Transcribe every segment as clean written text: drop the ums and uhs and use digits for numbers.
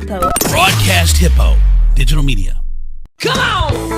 Broadcast Hippo Digital Media. Come on!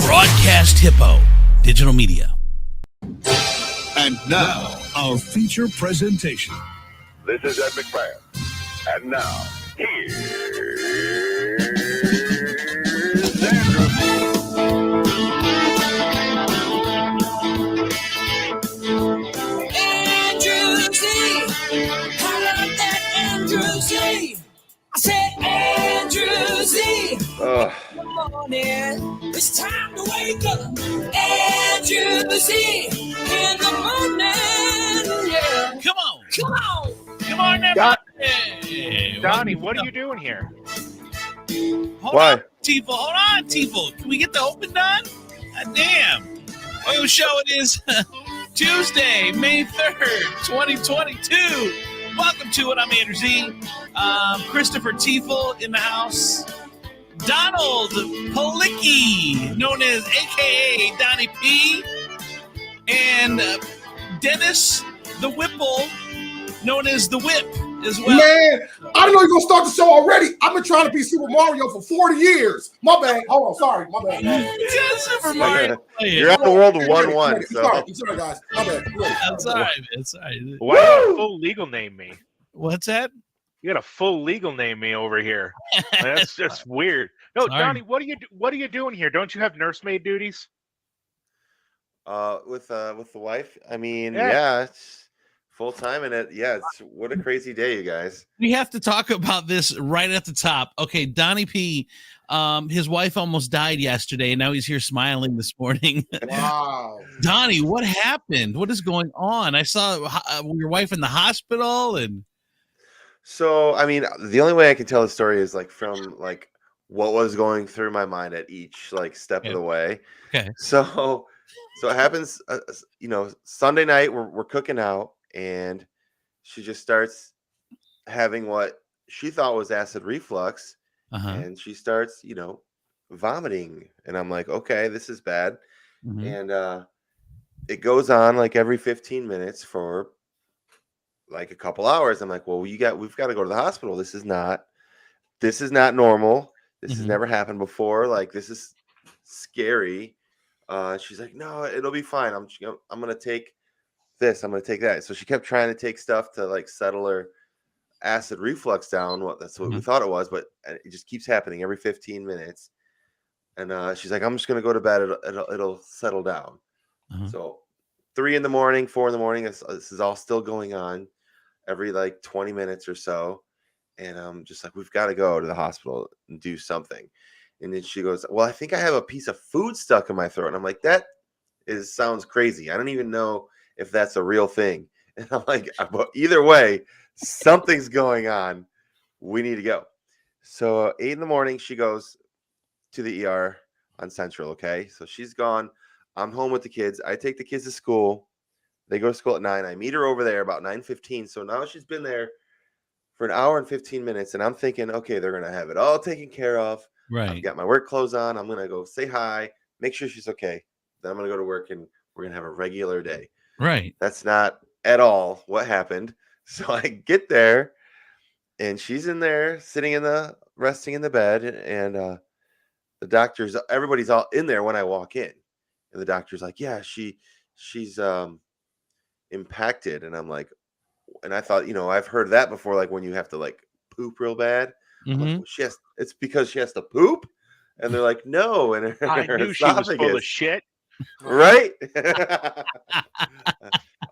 Broadcast Hippo Digital Media. And now, our feature presentation. This is Ed McMahon. And now, here's Andrew. Andrew Z. I love that Andrew Z. I said Andrew Z. Good morning. It's time to wake up. Andrew Z. In the morning. Yeah. Come on. Come on. Come on, everybody. Donnie, what are you doing here? Hold on, Tifo. Can we get the open done? God damn. Welcome show. It is Tuesday, May 3rd, 2022. Welcome to it. I'm Andrew Z. Christopher Tifo in the house. Donald Policki, known as AKA Donnie P. And Dennis the Whipple, known as the Whip as well. Man, I didn't know you were going to start the show already. I've been trying to be Super Mario for 40 years. My bad. Hold on. Sorry. My bad. Yeah, Super Mario. You're at the world of 1-1. So. Sorry, guys. My bad. That's all right, man. It's all right. Why you got a full legal name me? What's that? You got a full legal name me over here. That's just weird. No, Sorry. Donnie, what are you doing here? Don't you have nursemaid duties? With the wife. I mean, Yeah. yeah, it's full time, and it's what a crazy day, you guys. We have to talk about this right at the top. Okay, Donnie P. His wife almost died yesterday, and now he's here smiling this morning. Wow. Donnie, what happened? What is going on? I saw your wife in the hospital, and So, I mean, the only way I can tell the story is from what was going through my mind at each step of the way. Okay. So it happens. Sunday night we're cooking out, and she just starts having what she thought was acid reflux, and she starts, vomiting, and I'm like, okay, this is bad, and it goes on every 15 minutes for a couple hours. I'm like, well, we've got to go to the hospital. This is not normal. This has never happened before. This is scary. She's like, no, it'll be fine. I'm going to take this. I'm going to take that. So she kept trying to take stuff to settle her acid reflux down. Well, that's what we thought it was, but it just keeps happening every 15 minutes. And she's like, I'm just going to go to bed. It'll settle down. So 3 in the morning, 4 in the morning, this is all still going on every 20 minutes or so. And I'm just like, we've got to go to the hospital and do something. And then she goes, well, I think I have a piece of food stuck in my throat. And I'm like, sounds crazy. I don't even know if that's a real thing. And I'm like, but either way, something's going on. We need to go. So 8 in the morning, she goes to the ER on Central. Okay. So she's gone. I'm home with the kids. I take the kids to school. They go to school at 9. I meet her over there about 9:15. So now she's been there for an hour and 15 minutes. And I'm thinking, okay, they're going to have it all taken care of. right. I've got my work clothes on. I'm going to go say hi, make sure she's okay. Then I'm going to go to work, and we're going to have a regular day. Right. That's not at all what happened. So I get there, and she's in there resting in the bed. And the everybody's all in there when I walk in. And the doctor's like, yeah, she's impacted. And I'm like, and I thought, I've heard that before, when you have to poop real bad. Like, well, it's because she has to poop. And they're like, no. And I knew she was full of shit. Right?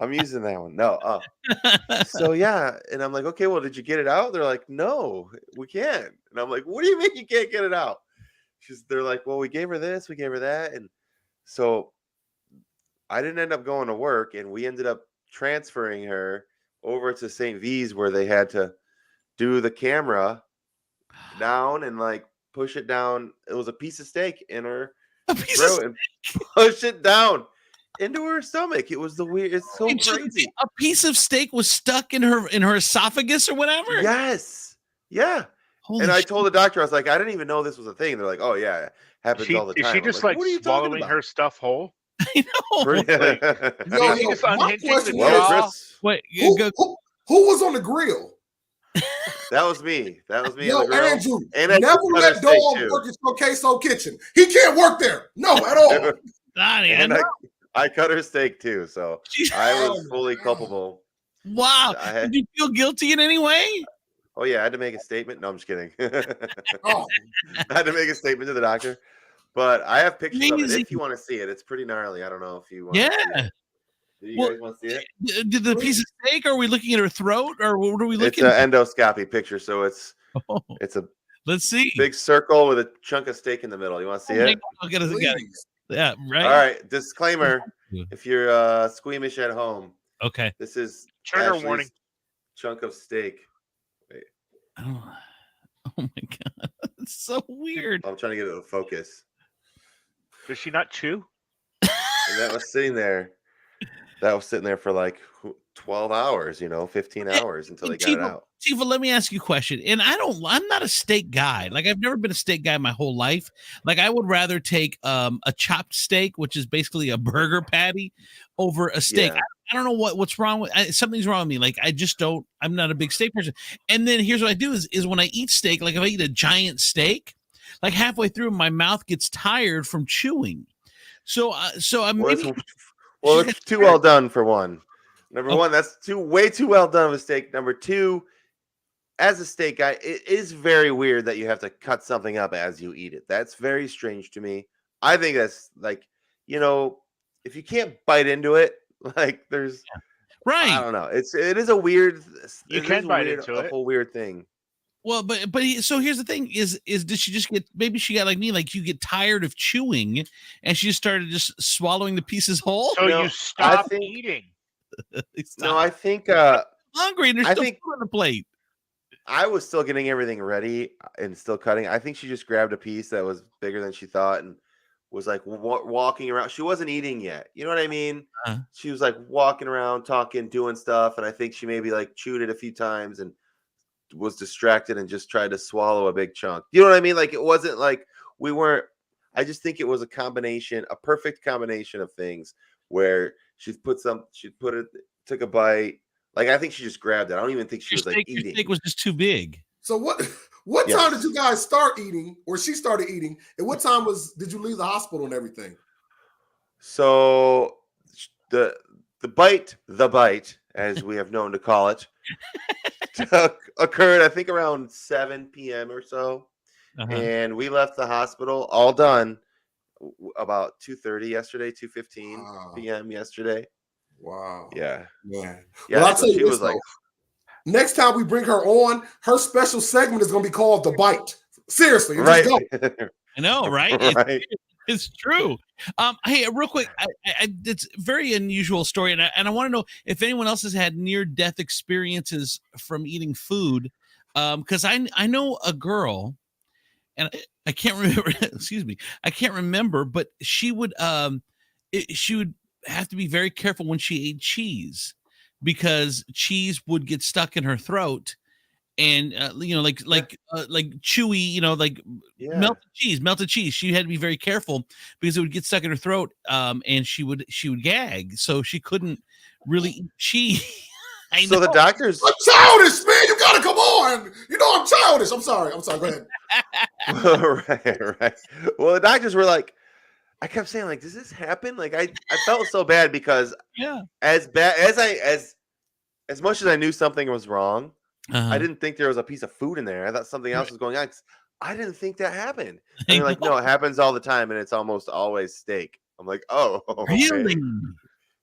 I'm using that one. No. So yeah. And I'm like, okay, well, did you get it out? They're like, no, we can't. And I'm like, what do you mean you can't get it out? They're like, well, we gave her this, we gave her that. And so I didn't end up going to work, and we ended up transferring her over to St. V's, where they had to do the camera down and push it down. It was a piece of steak in her throat and push it down into her stomach. It was it's so crazy. A piece of steak was stuck in her esophagus or whatever. Yes. Yeah. Holy and I shit. told the doctor, I was like, I didn't even know this was a thing. They're like, oh yeah, it happens all the time. Is she just what are you talking swallowing about? her stuff whole? I know. Is she just unhinging the Well, jaw? Chris, Wait, Who was on the grill? that was me. That was me. Yo, and the girl. Andrew, And I never cut let her go steak, on too. work at Queso Kitchen. He can't work there. No, at all. Donnie, And I I cut her steak too, so I was fully culpable. Wow. Did you feel guilty in any way? Oh yeah, I had to make a statement. No, I'm just kidding. Oh, I had to make a statement to the doctor, but I have pictures of it Amazing. if you want to see it. It's pretty gnarly. I don't know if you want Yeah. to see it. Do you Well, guys want to see it? Did the piece of steak? Or are we looking at her throat, or what are we It's looking an endoscopy picture, so it's a let's see. big circle with a chunk of steak in the middle. You want to see it? I'll get it. please. Yeah, right. All right. Disclaimer: if you're squeamish at home, Okay. this is Trigger Ashley's warning. chunk of steak. Wait, Oh my god, it's so weird. I'm trying to get it to focus. Does she not chew? And that was sitting there. That was sitting there for like 12 hours, 15 hours until they got it out. Tifa, let me ask you a question. And I'm not a steak guy. Like, I've never been a steak guy my whole life. Like, I would rather take a chopped steak, which is basically a burger patty, over a steak. Yeah. I don't know what's wrong with something's wrong with me. Like, I'm not a big steak person. And then here's what I do is when I eat steak, like if I eat a giant steak, like halfway through my mouth gets tired from chewing. So I'm it's too well done for one. Number one, that's way too well done of a steak. Number two, as a steak guy, it is very weird that you have to cut something up as you eat it. That's very strange to me. I think that's like, if you can't bite into it, like there's right. I don't know. It is a weird. You can bite into it. A whole weird thing. Well, but so here's the thing: is did she just maybe she got like me, like you get tired of chewing, and she just started just swallowing the pieces whole. So you stop eating. No, I think hungry and there's still food on the plate. I was still getting everything ready and still cutting. I think she just grabbed a piece that was bigger than she thought and was like walking around. She wasn't eating yet. You know what I mean? She was like walking around, talking, doing stuff, and I think she maybe like chewed it a few times and was distracted and just tried to swallow a big chunk. You know what I mean? Like it wasn't like we weren't. I just think it was a perfect combination of things where she took a bite. Like I think she just grabbed it. I don't even think she was like eating. Your steak was just too big. So what time did you guys start eating, or she started eating, and what time did you leave the hospital and everything? So the bite, as we have known to call it, occurred I think around 7 p.m. or so, and we left the hospital all done about 2:30 yesterday, 2:15 p.m. yesterday. Wow. Yeah. Man. Yeah. Well, I'll tell you this, like, next time we bring her on, her special segment is going to be called The Bite. Seriously. Right. I know, right? Right. It's true. Hey, real quick, it's a very unusual story, and I want to know if anyone else has had near-death experiences from eating food, because I know a girl, and I can't remember. Excuse me, I can't remember, but she would have to be very careful when she ate cheese, because cheese would get stuck in her throat. And like chewy, melted cheese. She had to be very careful because it would get stuck in her throat, and she would gag, so she couldn't really eat cheese. So the doctors, I'm childish, man. You gotta come on. I'm childish. I'm sorry. Go ahead. right. Well, the doctors were like, I kept saying, like, does this happen? Like, I felt so bad because as much as I knew something was wrong. I didn't think there was a piece of food in there. I thought something else was going on. I didn't think that happened. And they're like, no, it happens all the time, and it's almost always steak. I'm like, oh, okay. Really?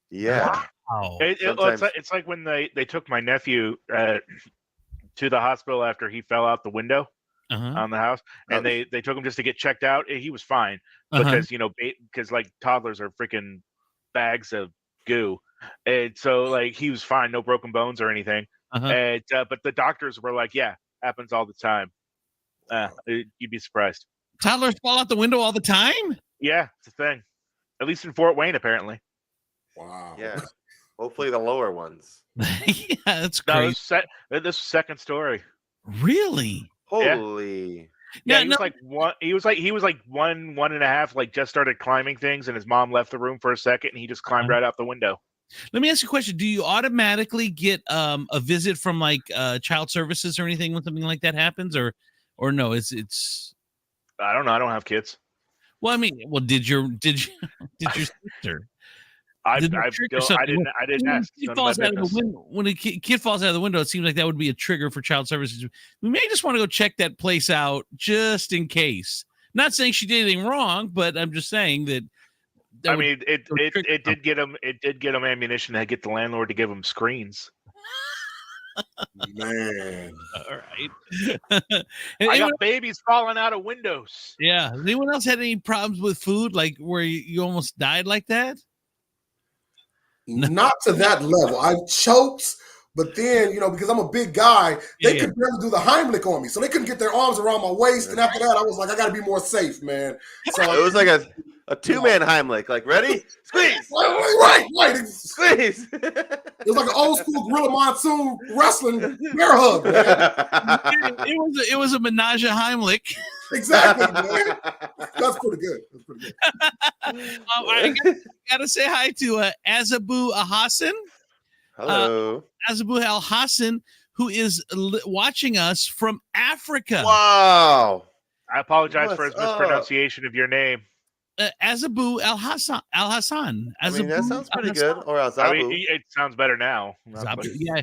Yeah. Wow. It's like when they took my nephew to the hospital after he fell out the window on the house, and they took him just to get checked out. And he was fine because like toddlers are freaking bags of goo, and so like he was fine, no broken bones or anything. And, but the doctors were like, yeah, happens all the time. You'd be surprised. Toddlers fall out the window all the time? Yeah, it's a thing. At least in Fort Wayne, apparently. Wow. Yeah. Hopefully the lower ones. Yeah, that's great. No, this second story. Really? Holy. Yeah, he was like 1.5, like just started climbing things, and his mom left the room for a second, and he just climbed right out the window. Let me ask you a question. Do you automatically get a visit from like child services or anything when something like that happens, or no? It's I don't know. I don't have kids. Well, I mean, did your sister? I didn't ask. When a kid falls out of the window, it seems like that would be a trigger for child services. We may just want to go check that place out just in case. Not saying she did anything wrong, but I'm just saying that. It did get him ammunition to get the landlord to give him screens. Man, all right. I got babies falling out of windows. Yeah. Has anyone else had any problems with food, like where you almost died like that? not to that level. I choked, but then because I'm a big guy, they could barely do the Heimlich on me, so they couldn't get their arms around my waist. And after that, I was like, I got to be more safe, man. So it was like a two-man Heimlich. Like, ready? Squeeze. Right. Squeeze. It was like an old school Gorilla Monsoon wrestling bear hug, man. It was a menage a Heimlich. Exactly, man. That's pretty good. I gotta say hi to Azabu Al-Hassan. Hello. Azabu Al-Hassan, who is watching us from Africa. Wow. I apologize for his mispronunciation of your name. Azabu Al-Hassan. I mean, that sounds pretty good. Or Azabu. I mean, it sounds better now. Yeah.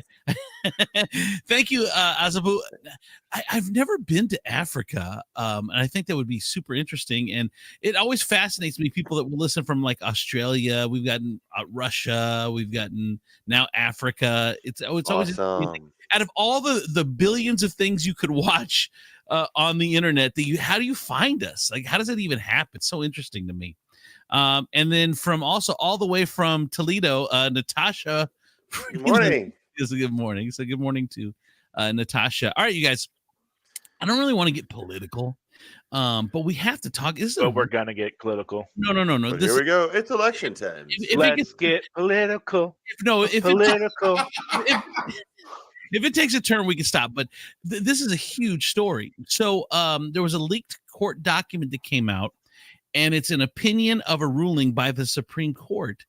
Thank you, Azabu. I've never been to Africa, and I think that would be super interesting. And it always fascinates me, people that will listen from like Australia. We've gotten Russia. We've gotten now Africa. It's always awesome. Out of all the billions of things you could watch on the internet, how do you find us? Like, how does it even happen? It's so interesting to me. And then from also all the way from Toledo, Natasha. Good morning. Is a good morning. So good morning to Natasha. All right, you guys. I don't really want to get political, but we have to talk. We're gonna get political. No. Here we go. It's election time. Let's get political. If it takes a turn, we can stop. But this is a huge story. So there was a leaked court document that came out, and it's an opinion of a ruling by the Supreme Court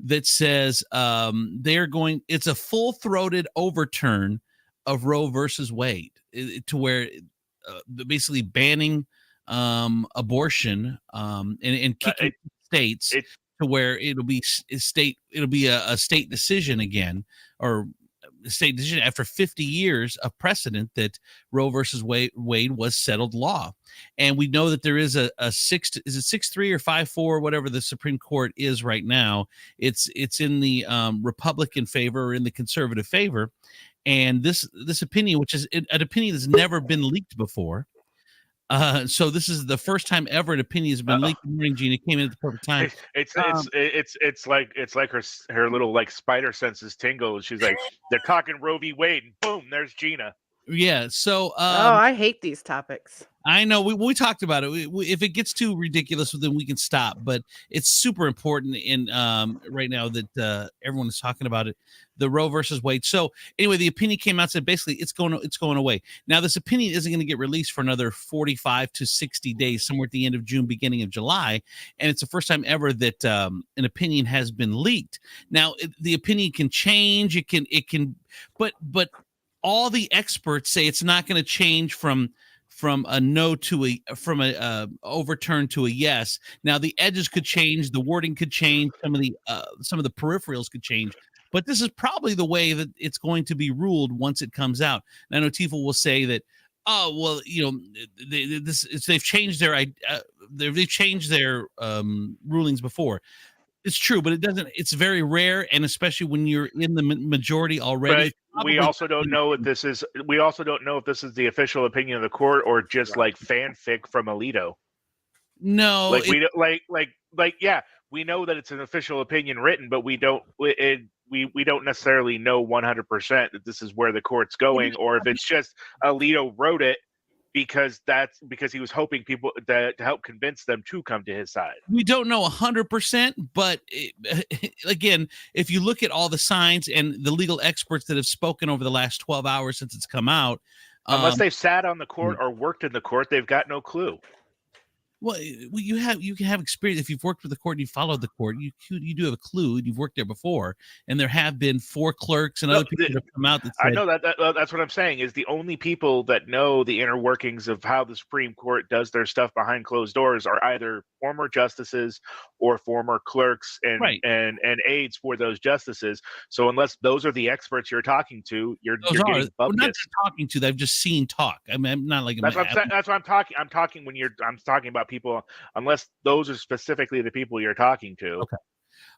that says it's a full-throated overturn of Roe versus Wade, to where basically banning abortion and kicking states to where it'll be a state decision again, or state decision after 50 years of precedent that Roe versus Wade was settled law. And we know that there is a 6-3 or 5-4, whatever the Supreme Court is right now. It's in the Republican favor or in the conservative favor. And this opinion, which is an opinion that's never been leaked before. So this is the first time ever an opinion has been leaked. Good morning, Gina. Came in at the perfect time. It's like her little like spider senses tingle. She's like, they're talking Roe v. Wade, and boom, there's Gina. Yeah. So I hate these topics. I know we talked about it. If it gets too ridiculous, then we can stop. But it's super important in right now that everyone is talking about it. The Roe versus Wade. So anyway, the opinion came out, said basically it's going away. Now this opinion isn't going to get released for another 45 to 60 days, somewhere at the end of June, beginning of July, and it's the first time ever that an opinion has been leaked. Now the opinion can change. It can, but all the experts say it's not going to change from a no to from a overturn to a yes. Now the edges could change, the wording could change, some of the peripherals could change, but this is probably the way that it's going to be ruled once it comes out. And I know Tifa will say that, oh well, they've changed their rulings before. It's true, but it doesn't. It's very rare, and especially when you're in the majority already. But we also don't know if this is. We also don't know if this is the official opinion of the court or just like fanfic from Alito. No, we know that it's an official opinion written, but we don't. We don't necessarily know 100% that this is where the court's going, or if it's just Alito wrote it because he was hoping people to help convince them to come to his side. We don't know 100%, but again, if you look at all the signs and the legal experts that have spoken over the last 12 hours since it's come out, unless they've sat on the court or worked in the court, they've got no clue. Well, you can have experience if you've worked with the court and you followed the court. You do have a clue. You've worked there before, and there have been 4 clerks and other people that have come out that said, I know that's what I'm saying is the only people that know the inner workings of how the Supreme Court does their stuff behind closed doors are either former justices or former clerks and aides for those justices. So unless those are the experts you're talking to, you're getting not just talking to. They've just seen talk. I mean, I'm not like that's what I'm talking. I'm talking about people. Unless those are specifically the people you're talking to. Okay.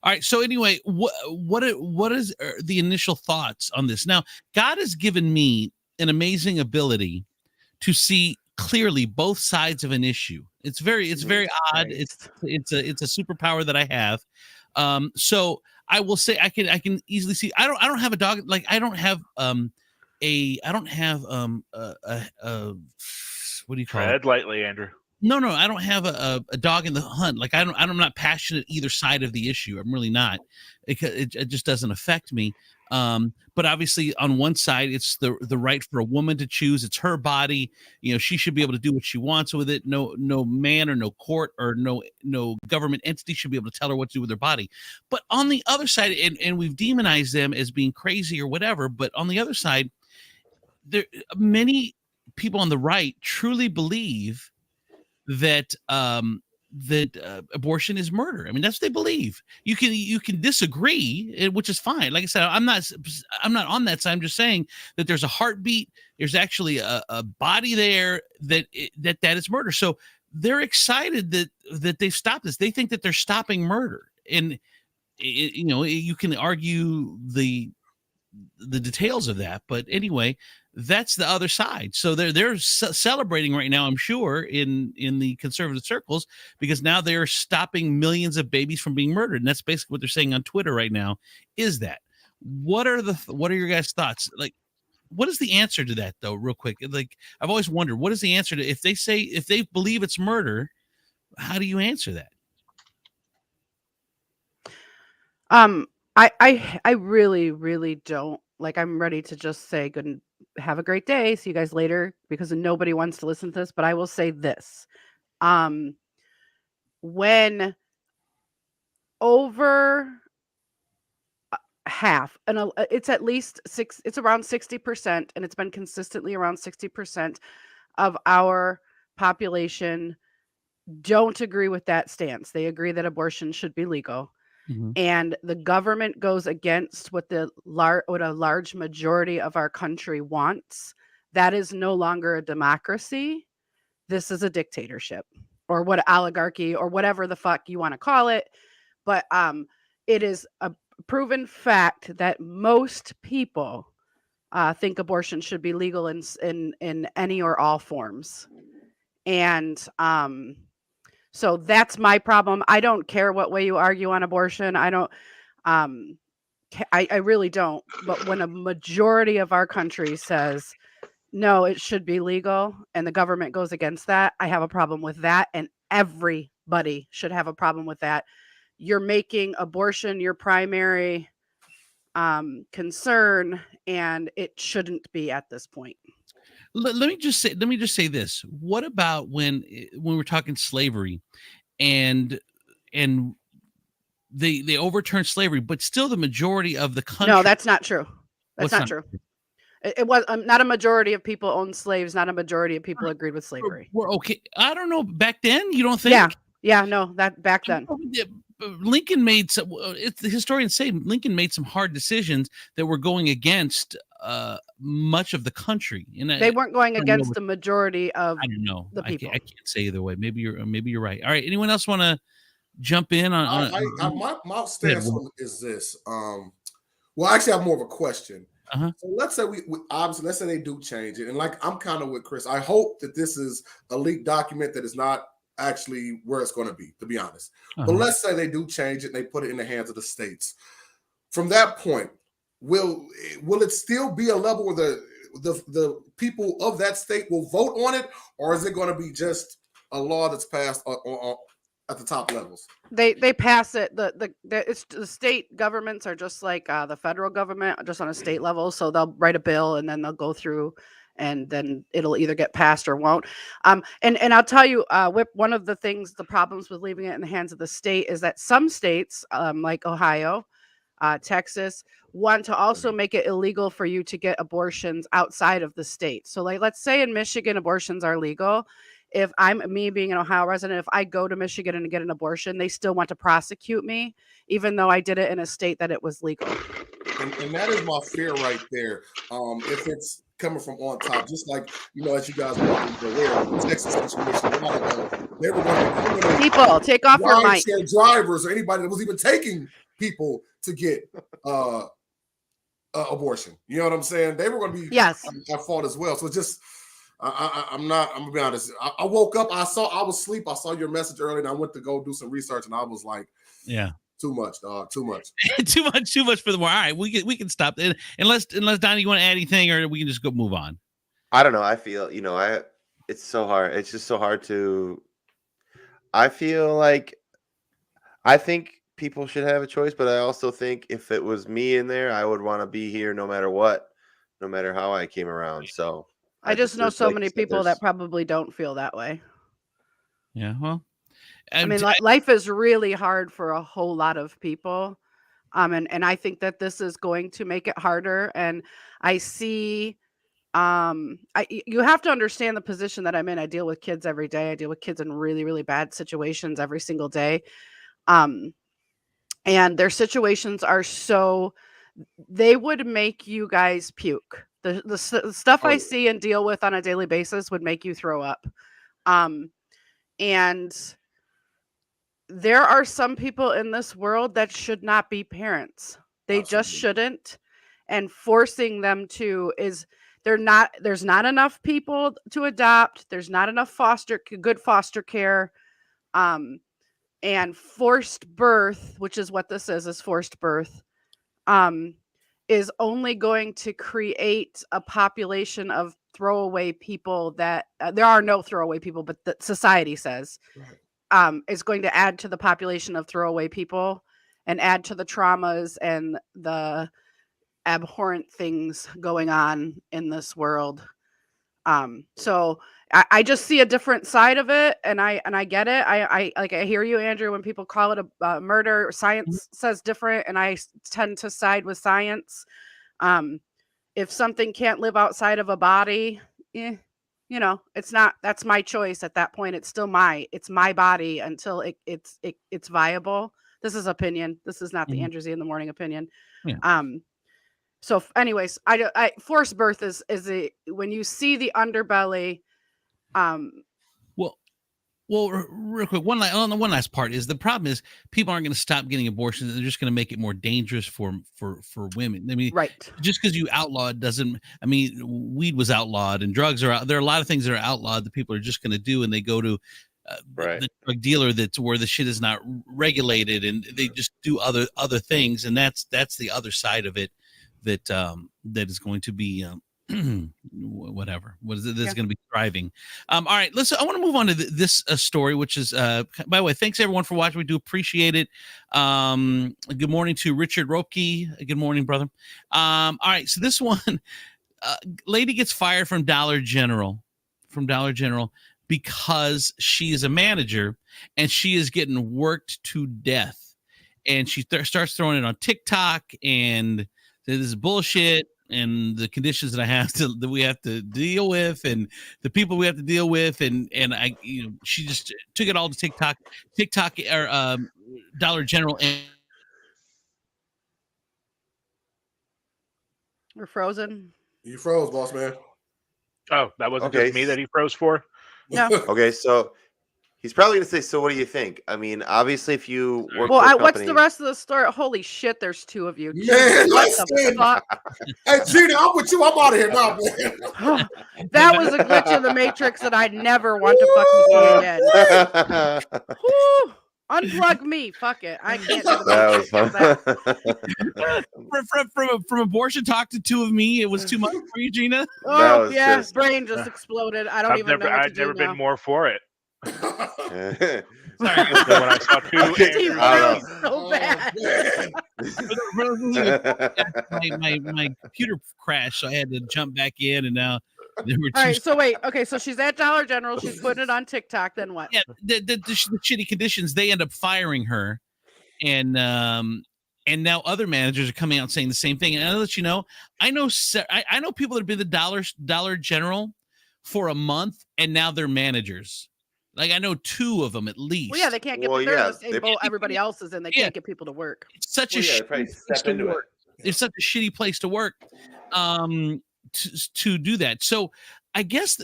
All right. So anyway, what is the initial thoughts on this? Now, God has given me an amazing ability to see clearly both sides of an issue. It's very odd. It's a superpower that I have. So I will say I can easily see. I don't have a dog. Like I don't have what do you call it? Tread lightly, Andrew. No, I don't have a dog in the hunt. Like I'm not passionate either side of the issue. I'm really not. It just doesn't affect me. But obviously on one side, it's the right for a woman to choose. It's her body. You know, she should be able to do what she wants with it. No man or no court or no government entity should be able to tell her what to do with her body. But on the other side, and we've demonized them as being crazy or whatever, but on the other side, there many people on the right truly believe that abortion is murder. I mean, that's what they believe. You can disagree, which is fine. Like I said, I'm not on that side. I'm just saying that there's a heartbeat. There's actually a body there that is murder. So they're excited that they've stopped this. They think that they're stopping murder, and you can argue the details of that, but anyway, that's the other side. So they're celebrating right now, I'm sure, in the conservative circles, because now they're stopping millions of babies from being murdered, and that's basically what they're saying on Twitter right now. Is that what are your guys' thoughts? Like, what is the answer to that, though? Real quick, like I've always wondered, what is the answer to if they believe it's murder? How do you answer that? I really, really don't. Like, I'm ready to just say good and have a great day. See you guys later, because nobody wants to listen to this. But I will say this. When over half, and it's at least it's around 60%, and it's been consistently around 60% of our population don't agree with that stance. They agree that abortion should be legal. Mm-hmm. And the government goes against what a large majority of our country wants. That is no longer a democracy. This is a dictatorship, or what oligarchy, or whatever the fuck you want to call it. But it is a proven fact that most people think abortion should be legal in any or all forms. And so that's my problem. I don't care what way you argue on abortion. I don't. I really don't. But when a majority of our country says no, it should be legal, and the government goes against that, I have a problem with that. And everybody should have a problem with that. You're making abortion your primary concern, and it shouldn't be at this point. Let me just say this. What about when we're talking slavery, and they overturned slavery, but still the majority of the country? No, that's not true. That's not true. It was not a majority of people owned slaves. Not a majority of people agreed with slavery. We're okay. I don't know. Back then, you don't think? Yeah. No, that back then. Lincoln made some. The historians say Lincoln made some hard decisions that were going against much of the country. And they weren't going against the majority of. I don't know. The people. I can't say either way. Maybe you're right. All right. Anyone else want to jump in on? My stance is this. Well, actually, I have more of a question. Uh-huh. So let's say we obviously, let's say they do change it, and like I'm kind of with Chris. I hope that this is a leaked document that is not actually where it's going to be, to be honest. Uh-huh. But let's say they do change it and they put it in the hands of the states. From that point, will it still be a level where the people of that state will vote on it, or is it going to be just a law that's passed on at the top levels? They pass it. The state governments are just like the federal government, just on a state level. So they'll write a bill and then they'll go through and then it'll either get passed or won't. And I'll tell you, Whip, one of the problems with leaving it in the hands of the state is that some states, like Ohio, Texas, want to also make it illegal for you to get abortions outside of the state. So, like, let's say in Michigan, abortions are legal. If me being an Ohio resident, if I go to Michigan and get an abortion, they still want to prosecute me, even though I did it in a state that it was legal. And that is my fear right there. If it's coming from on top, just like, as you guys were aware, the Texas situation, they were going to people take off your mic. Drivers or anybody that was even taking people to get abortion. You know what I'm saying? They were going to be at fault as well. So just, I'm gonna be honest. I woke up, I was asleep. I saw your message earlier, and I went to go do some research, and I was like, yeah. Too much, dog. Too much. too much for the war. All right, we can stop it. Unless Donnie, you want to add anything, or we can just go move on. I don't know. I feel it's so hard. It's just so hard to. I feel like I think people should have a choice, but I also think if it was me in there, I would want to be here no matter what, no matter how I came around. So I just know so many people that probably don't feel that way. Yeah, well. I mean, life is really hard for a whole lot of people. And I think that this is going to make it harder. And I see, you have to understand the position that I'm in. I deal with kids every day. I deal with kids in really, really bad situations every single day. And their situations are they would make you guys puke. The stuff I see and deal with on a daily basis would make you throw up. And there are some people in this world that should not be parents. They just shouldn't. And forcing them to there's not enough people to adopt. There's not enough good foster care. And forced birth, which is what this is forced birth, is only going to create a population of throwaway people that there are no throwaway people, but that society says. Right. Is going to add to the population of throwaway people and add to the traumas and the abhorrent things going on in this world. So I just see a different side of it, and I get it. I hear you, Andrew, when people call it a murder. Science says different, and I tend to side with science. If something can't live outside of a body, it's not, that's my choice at that point. It's still it's my body until it's viable. This is opinion. This is not the Andrew Z in the Morning opinion. Yeah. So anyways, I forced birth is when you see the underbelly. Well, real quick, one last part is the problem is people aren't going to stop getting abortions. They're just going to make it more dangerous for women. I mean, right. Just because you outlaw it doesn't. I mean, weed was outlawed and drugs are out. There are a lot of things that are outlawed that people are just going to do, and they go to the drug dealer that's where the shit is not regulated, and they just do other things, and that's the other side of it that is going to be. Whatever. What is it? This is going to be thriving. All right, listen. I want to move on to this story, which is, by the way, thanks everyone for watching. We do appreciate it. Good morning to Richard Ropke. Good morning, brother. All right, so this one, lady gets fired from Dollar General, because she is a manager and she is getting worked to death, and she starts throwing it on TikTok and this is bullshit. And the conditions that we have to deal with, and the people we have to deal with, and she just took it all to TikTok or Dollar General. And we're frozen. You froze, boss man. Oh, that wasn't just me that he froze for. No. Okay, so he's probably gonna say, "So what do you think?" I mean, obviously, if you work, what's the rest of the story? Holy shit, there's two of you. Man, hey, Gina, I'm with you. I'm out of here now, man. That was a glitch in the Matrix that I'd never want to fucking see again. Unplug me. Fuck it. I can't do that. Was fun. From abortion talk to two of me, it was too much for you, Gina. Oh yeah, brain just exploded. I don't even know what to do I've never been now. more for it. Sorry. When I saw so bad. my computer crashed, so I had to jump back in, and now There were All right, so wait. Okay, so she's at Dollar General. She's putting it on TikTok. Then what? Yeah, the shitty conditions. They end up firing her, and now other managers are coming out saying the same thing. And I'll let you know, I know people that have been the Dollar General for a month, and now they're managers. Like I know 2 of them at least. Well, yeah, they can't get. They're in the same boat everybody else is in. They can't get people to work. It's such a shitty place to work. It's such a shitty place to work. To do that. So I guess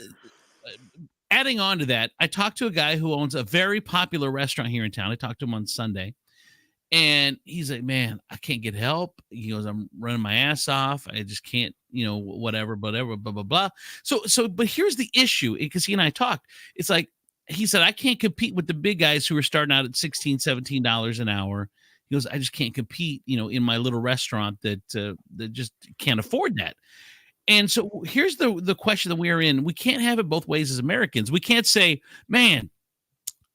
adding on to that, I talked to a guy who owns a very popular restaurant here in town. I talked to him on Sunday, and he's like, man, I can't get help. He goes, I'm running my ass off. I just can't, whatever, blah, blah, blah. So, but here's the issue, because he and I talked. It's like, he said, I can't compete with the big guys who are starting out at $16, $17 an hour. He goes, I just can't compete, in my little restaurant that just can't afford that. And so here's the question that we are in. We can't have it both ways as Americans. We can't say, man,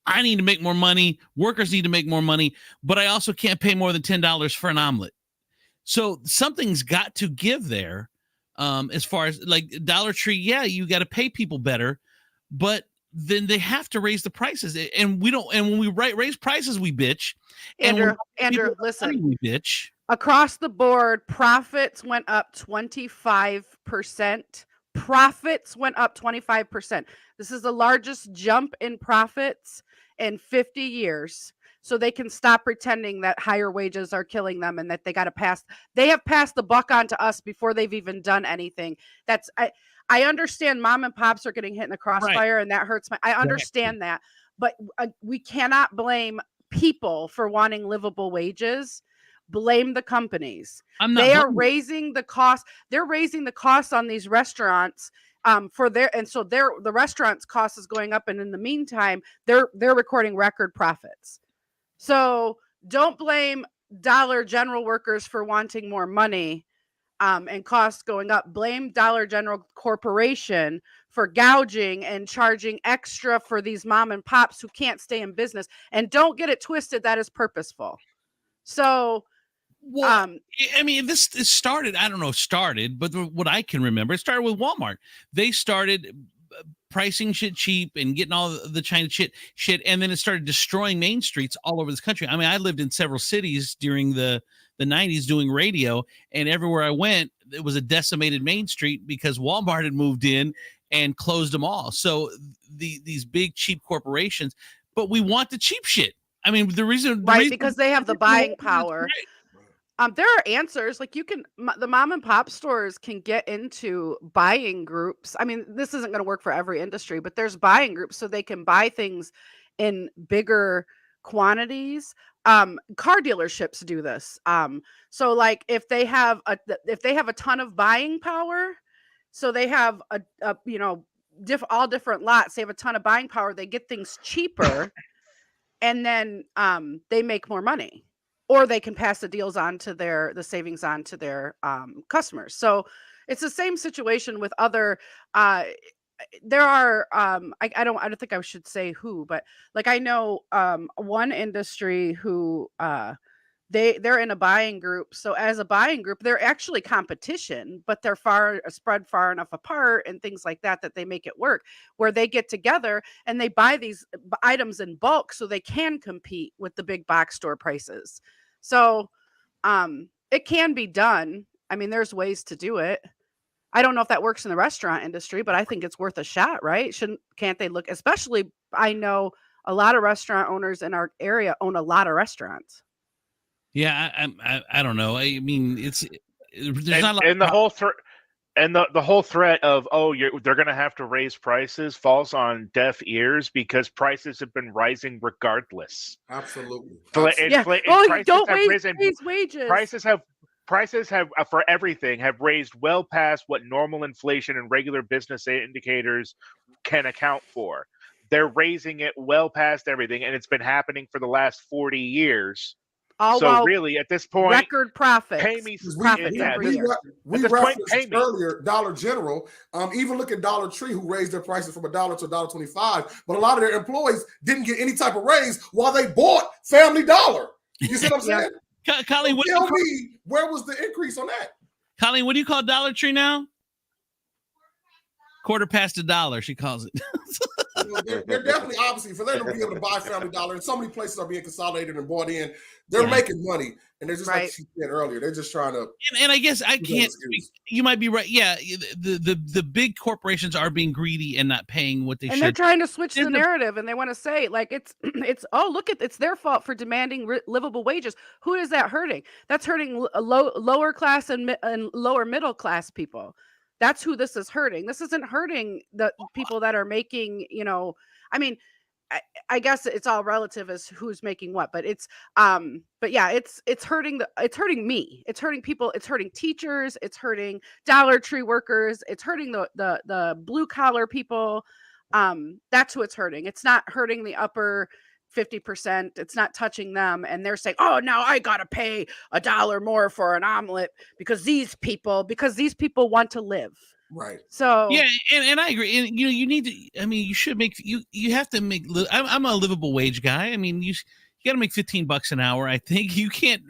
I need to make more money. Workers need to make more money, but I also can't pay more than $10 for an omelet. So something's got to give there. As far as like Dollar Tree, yeah, you got to pay people better, but then they have to raise the prices, and we don't. And when we raise prices, we bitch. Andrew, listen, we bitch. Across the board, profits went up 25%. Profits went up 25%. This is the largest jump in profits in 50 years. So they can stop pretending that higher wages are killing them and that they have passed the buck on to us before they've even done anything. I understand mom and pops are getting hit in the crossfire, and that hurts I understand that, but we cannot blame people for wanting livable wages. Blame the companies. They are raising the cost. They're raising the costs on these restaurants the restaurants' cost is going up, and in the meantime, they're recording record profits. So don't blame Dollar General workers for wanting more money. And costs going up. Blame Dollar General Corporation for gouging and charging extra for these mom and pops who can't stay in business. And don't get it twisted, that is purposeful. So, I mean, this started, but what I can remember, it started with Walmart. They started pricing shit cheap and getting all the China shit, and then it started destroying main streets all over this country. I mean, I lived in several cities during the 90s doing radio, and everywhere I went, it was a decimated main street because Walmart had moved in and closed them all. So these big cheap corporations, but we want the cheap shit. I mean, because they have the buying power. There are answers. Like the mom and pop stores can get into buying groups. I mean, this isn't going to work for every industry, but there's buying groups so they can buy things in bigger quantities. Car dealerships do this. So like if they have a ton of buying power, so they have all different lots, they have a ton of buying power, they get things cheaper and then they make more money, or they can pass the deals on to the savings on to their customers. So it's the same situation with other there are I don't think I should say who, but like I know one industry who they're in a buying group. So as a buying group, they're actually competition, but they're spread far enough apart and things like that they make it work, where they get together and they buy these items in bulk so they can compete with the big box store prices. So it can be done. I mean, there's ways to do it. I don't know if that works in the restaurant industry, but I think it's worth a shot, right? Can't they look, especially I know a lot of restaurant owners in our area own a lot of restaurants. Yeah, I don't know. I mean, there's not a lot and the whole threat of they're going to have to raise prices falls on deaf ears because prices have been rising regardless. Absolutely. Don't raise wages. Prices have for everything have raised well past what normal inflation and regular business indicators can account for. They're raising it well past everything, and it's been happening for the last 40 years. So really, at this point, record profits. Pay me. We referenced earlier Dollar General. Even look at Dollar Tree, who raised their prices from $1 to $1.25. But a lot of their employees didn't get any type of raise while they bought Family Dollar. You see what I'm saying? Colleen, tell me, where was the increase on that? Colleen, what do you call Dollar Tree now? $1/4, she calls it. They're definitely, obviously, for them to be able to buy Family Dollar, and so many places are being consolidated and bought in, they're making money. And they're just like she said earlier, they're just trying to. And I guess I can't speak. You might be right. Yeah, the big corporations are being greedy and not paying what they should. And they're trying to switch the narrative, and they want to say like it's look at it's their fault for demanding livable wages. Who is that hurting? That's hurting lower class and lower middle class people. That's who this is hurting. This isn't hurting the people that are making, I mean, I guess it's all relative as who's making what, but it's hurting me. It's hurting people. It's hurting teachers. It's hurting Dollar Tree workers. It's hurting the blue collar people. That's who it's hurting. It's not hurting the upper 50%. It's not touching them. And they're saying, oh, now I got to pay $1 more for an omelet because these people want to live. Right. So yeah, and I agree. And you need to. I mean, you should make you have to make. I'm a livable wage guy. I mean, you got to make $15 an hour. I think you can't.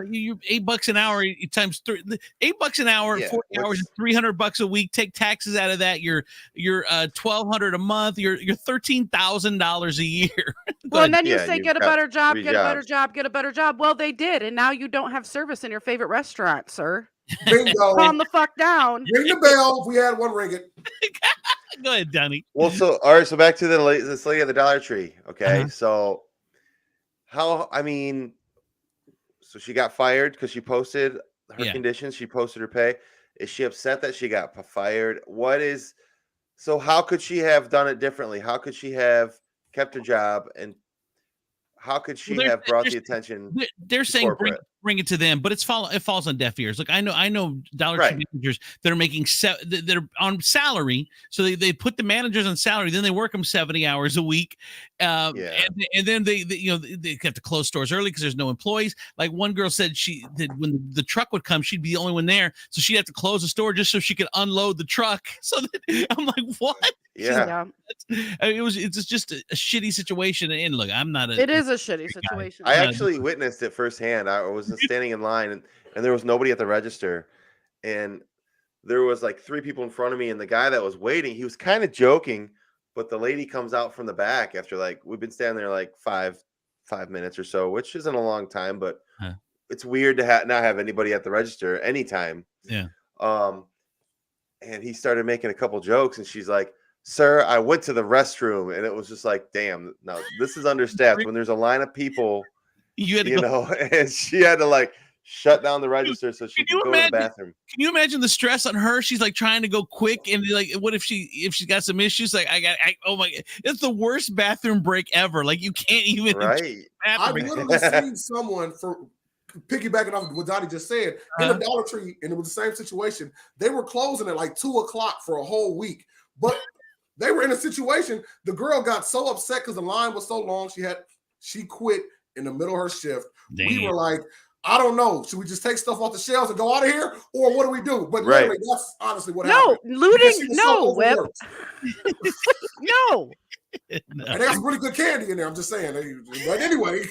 You $8 an hour times $8 an hour, 40 hours, $300 a week. Take taxes out of that. You're $1,200 a month. You're $13,000 a year. Well, and then you say get a better job, get a better job, get a better job. Well, they did, and now you don't have service in your favorite restaurant, sir. Bingo. Calm the fuck down. Ring the bell. If we had one, ring it. Go ahead, Donnie. Well, all right. So back to this lady at the Dollar Tree. Okay, so so she got fired because she posted her conditions. She posted her pay. Is she upset that she got fired? So how could she have done it differently? How could she have kept her job, and how could she have brought the attention? They're saying bring it to them, but it falls on deaf ears. Look, I know Dollar Tree managers that are making that are on salary, so they put the managers on salary, then they work them 70 hours a week, and then they have to close stores early because there's no employees. Like one girl said, when the truck would come, she'd be the only one there, so she'd have to close the store just so she could unload the truck. So I'm like, what? Yeah, it's just a shitty situation. And look, it is a shitty situation. I actually witnessed it firsthand. I was standing in line, and there was nobody at the register, and there was like 3 people in front of me, and the guy that was waiting, he was kind of joking, but the lady comes out from the back after we've been standing there like 5 minutes or so, which isn't a long time, but it's weird to not have anybody at the register anytime. Yeah. And he started making a couple jokes, and she's like, "Sir, I went to the restroom," and it was just like, damn, now this is understaffed when there's a line of people, and she had to shut down the register so she could go to the bathroom. Can you imagine the stress on her? She's like trying to go quick, and what if she's got some issues? Like oh my, it's the worst bathroom break ever. Like you can't even. Right. I've literally seen someone piggybacking off what Donnie just said in the Dollar Tree, and it was the same situation. They were closing at like 2:00 for a whole week, but they were in a situation. The girl got so upset because the line was so long. She quit in the middle of her shift. Damn. We were like, I don't know. Should we just take stuff off the shelves and go out of here, or what do we do? But literally, that's honestly what happened. Looting, no, Whip. No. And there's really good candy in there. I'm just saying. But anyway.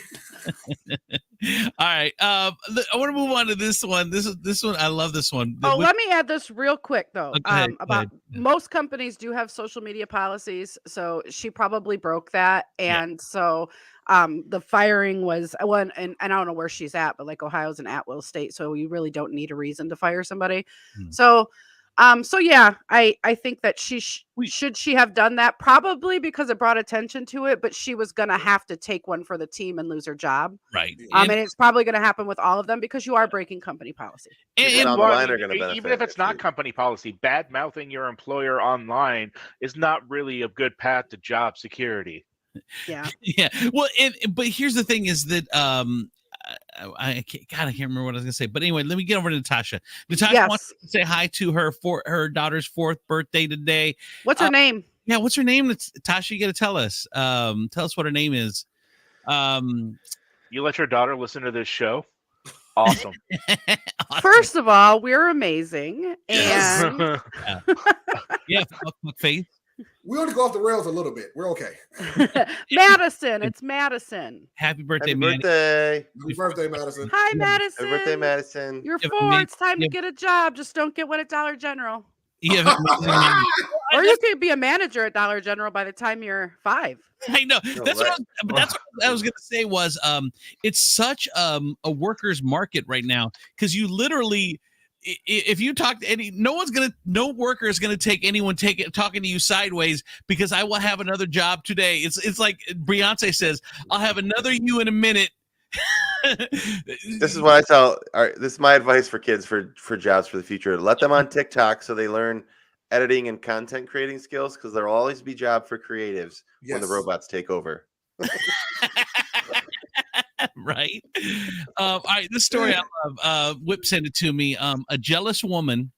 All right. I want to move on to this one. This one. I love this one. Let me add this real quick though. Most companies do have social media policies, so she probably broke that, and so the firing was one. And I don't know where she's at, but Ohio's an at-will state, so you really don't need a reason to fire somebody. So yeah, I think that should she have done that? Probably because it brought attention to it, but she was going to have to take one for the team and lose her job. Right. And it's probably going to happen with all of them because you are breaking company policy. And online are going to benefit. Even if it's not company policy, bad mouthing your employer online is not really a good path to job security. Yeah. Yeah. Well, but here's the thing is that, I can't remember what I was gonna say, but anyway, let me get over to Natasha. Natasha wants to say hi to her daughter's 4th birthday today. What's her name? Yeah, what's her name? Natasha, you got to tell us. Tell us what her name is. You let your daughter listen to this show? Awesome. First of all, we're amazing, and fuck Faith. We only go off the rails a little bit. We're okay. Madison, it's Madison. Happy birthday, Happy birthday. Happy birthday, Madison. Hi, Madison. Happy birthday, Madison. You're 4. It's time to get a job. Just don't get one at Dollar General. You have amazing memory. Or you could be a manager at Dollar General by the time you're 5. I know. That's what I was going to say was it's such a worker's market right now, because you literally, if you talk to no worker is going to take anyone talking to you sideways, because I will have another job today. It's like Beyonce says, I'll have another you in a minute. This is what I tell. This is my advice for kids for jobs for the future. Let them on TikTok so they learn editing and content creating skills, because there'll always be job for creatives when the robots take over. Right. All right. This story I love. Whip sent it to me. A jealous woman,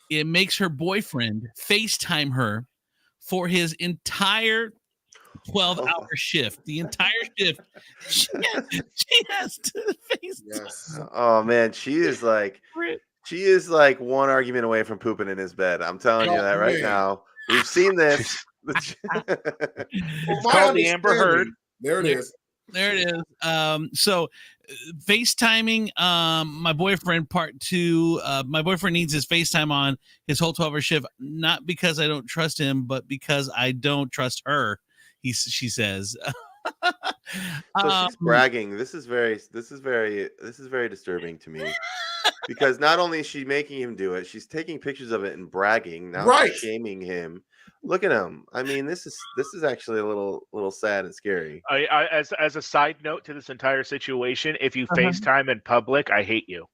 it makes her boyfriend FaceTime her for his entire 12-hour shift. The entire shift. She has to FaceTime. Yes. Oh man, she is like one argument away from pooping in his bed. I'm telling you that right now. We've seen this. It's called the Amber Heard. There it is. There it is. So FaceTiming my boyfriend part 2. My boyfriend needs his FaceTime on his whole 12-hour shift, not because I don't trust him, but because I don't trust her. She says. So she's bragging. This is very disturbing to me. Because not only is she making him do it, she's taking pictures of it and bragging. Now she's shaming him. Look at him. I mean, this is actually a little sad and scary. As a side note to this entire situation, if you FaceTime in public, I hate you.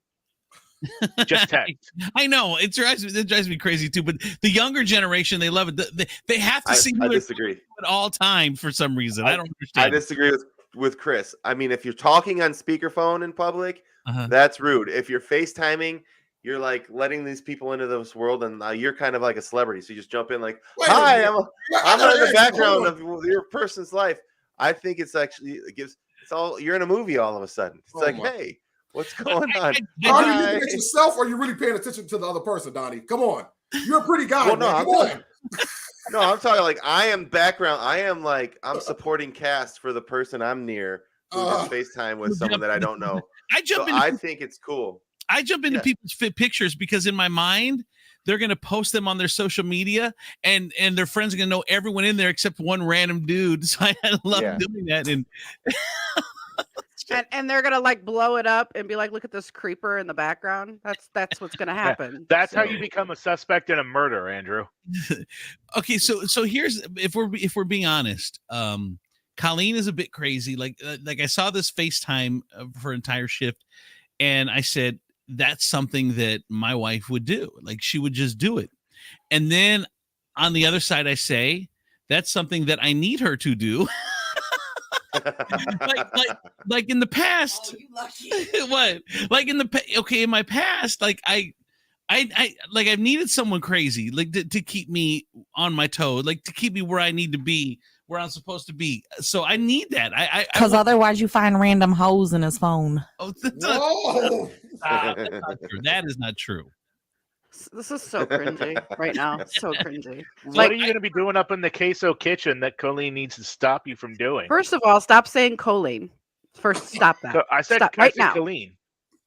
Just text. I know it drives me crazy too. But the younger generation, they love it. They have to see. I disagree at all time for some reason. I don't understand. I disagree with Chris. I mean, if you're talking on speakerphone in public, that's rude. If you're FaceTiming, you're like letting these people into this world, and you're kind of like a celebrity. So you just jump in like, "Hi, I'm in the background of your person's life." I think it's all you're in a movie all of a sudden. It's hey, what's going on? Are you looking at yourself, or are you really paying attention to the other person, Donnie? Come on, you're a pretty guy. No, I'm talking like I am background. I'm supporting cast for the person I'm near who just FaceTime with someone that I don't know. I think it's cool. I jump into people's pictures because in my mind, they're going to post them on their social media, and their friends are going to know everyone in there except one random dude. So I love doing that. And they're going to like blow it up and be like, look at this creeper in the background. That's what's going to happen. That's how you become a suspect in a murder, Andrew. Okay. So here's, if we're being honest, Colleen is a bit crazy. Like I saw this FaceTime of her entire shift, and I said, that's something that my wife would do. Like she would just do it. And then on the other side, I say, that's something that I need her to do. like in the past. What? Like in my past, like I I've needed someone crazy, like to keep me on my toe, like to keep me where I need to be, where I'm supposed to be. So I need that. Because otherwise you find random hoes in his phone. Oh, Whoa. that's not true. That is not true. This is so cringy right now. So cringy. What are you going to be doing up in the queso kitchen that Colleen needs to stop you from doing? First of all, stop saying Colleen. First, stop that. So I said stop right now. Colleen.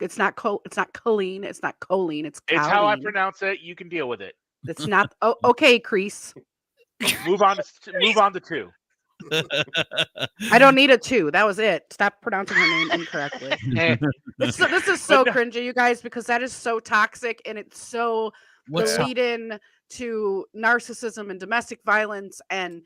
It's not It's not Colleen. It's not Colleen. It's Colleen. It's how I pronounce it. You can deal with it. It's not. Oh, okay, Crease. Move on to 2. I don't need a 2. That was it. Stop pronouncing her name incorrectly. This is so cringy, you guys, because that is so toxic and it's so lead in to narcissism and domestic violence and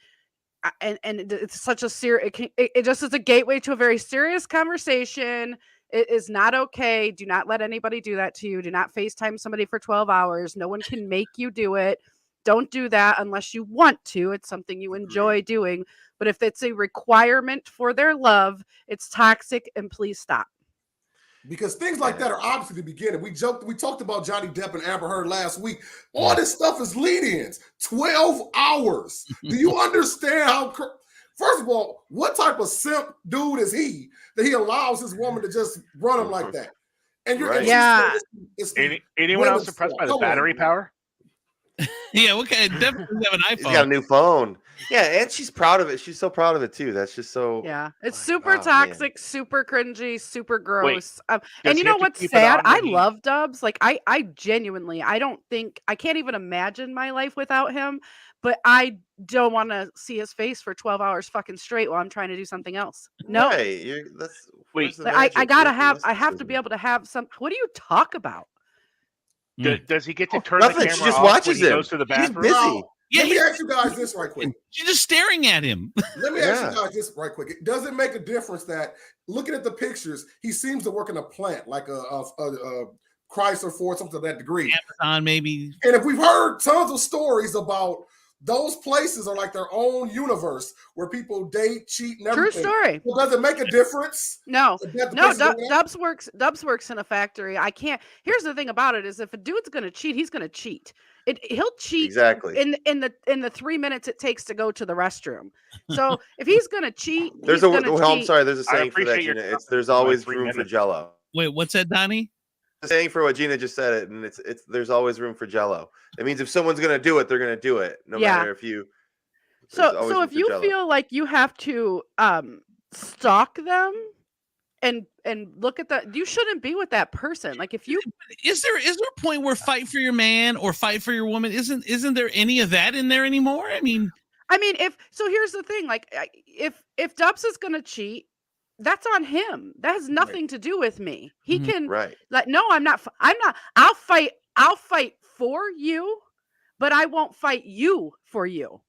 it's such a serious. It just is a gateway to a very serious conversation. It is not okay. Do not let anybody do that to you. Do not FaceTime somebody for 12 hours. No one can make you do it. Don't do that unless you want to. It's something you enjoy doing. But if it's a requirement for their love, it's toxic, and please stop. Because things like that are obviously the beginning. We talked about Johnny Depp and Amber Heard last week. All this stuff is lead-ins. 12 hours. Do you understand how... First of all, what type of simp dude is he that he allows his woman to just run him like that? And you're anyone else impressed by the battery power? Yeah, definitely have an iPhone. He's got a new phone. Yeah, and she's proud of it. She's so proud of it too. That's just so. Yeah, it's super toxic, super cringy, super gross. And you know what's sad? I love Dubs. Like I genuinely, I can't even imagine my life without him. But I don't want to see his face for 12 hours fucking straight while I'm trying to do something else. No, right. I have to be able to have some. What do you talk about? Does he get to turn nothing. the camera She just off watches when he him. goes to the bathroom? He's busy. Yeah, let me ask you guys this right quick. She's just staring at him. Let me ask you guys this right quick. Does it make a difference that looking at the pictures, he seems to work in a plant like a Chrysler, Ford, something to that degree? Amazon, maybe. And if we've heard tons of stories about those places are like their own universe where people date, cheat, and everything. True story. Well, does it make a difference? No. Dubs works in a factory. I can't. Here's the thing about it is if a dude's gonna cheat, he's gonna cheat. He'll cheat exactly in the 3 minutes it takes to go to the restroom. So if he's gonna cheat, there's I'm sorry. There's a saying for that. Gina. There's always room for Jello. Wait, what's that, Donnie? Saying for what Gina just said it, and it's there's always room for Jello. It means if someone's gonna do it, they're gonna do it, no matter if you. So if you feel like you have to stalk them and look at that, you shouldn't be with that person. Like if you is there a point where fight for your man or fight for your woman? Isn't there any of that in there anymore? I mean, here's the thing. Like if Dubs is gonna cheat, that's on him. That has nothing to do with me. He can no, I'm not. I'll fight for you, but I won't fight you for you.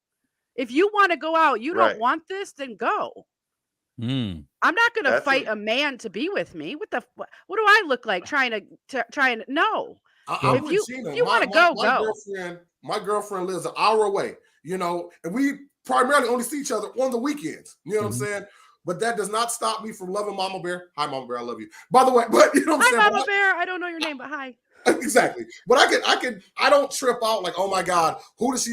If you want to go out, you don't want this, then go. I'm not going to fight a man to be with me. What do I look like trying to no. If you want to go. My girlfriend lives an hour away, and we primarily only see each other on the weekends. You know what I'm saying? But that does not stop me from loving Mama Bear. Hi, Mama Bear, I love you. By the way, but you know what I'm saying? Hi, Mama Bear. I don't know your name, but hi. Exactly. But I don't trip out like, oh my God, who does she,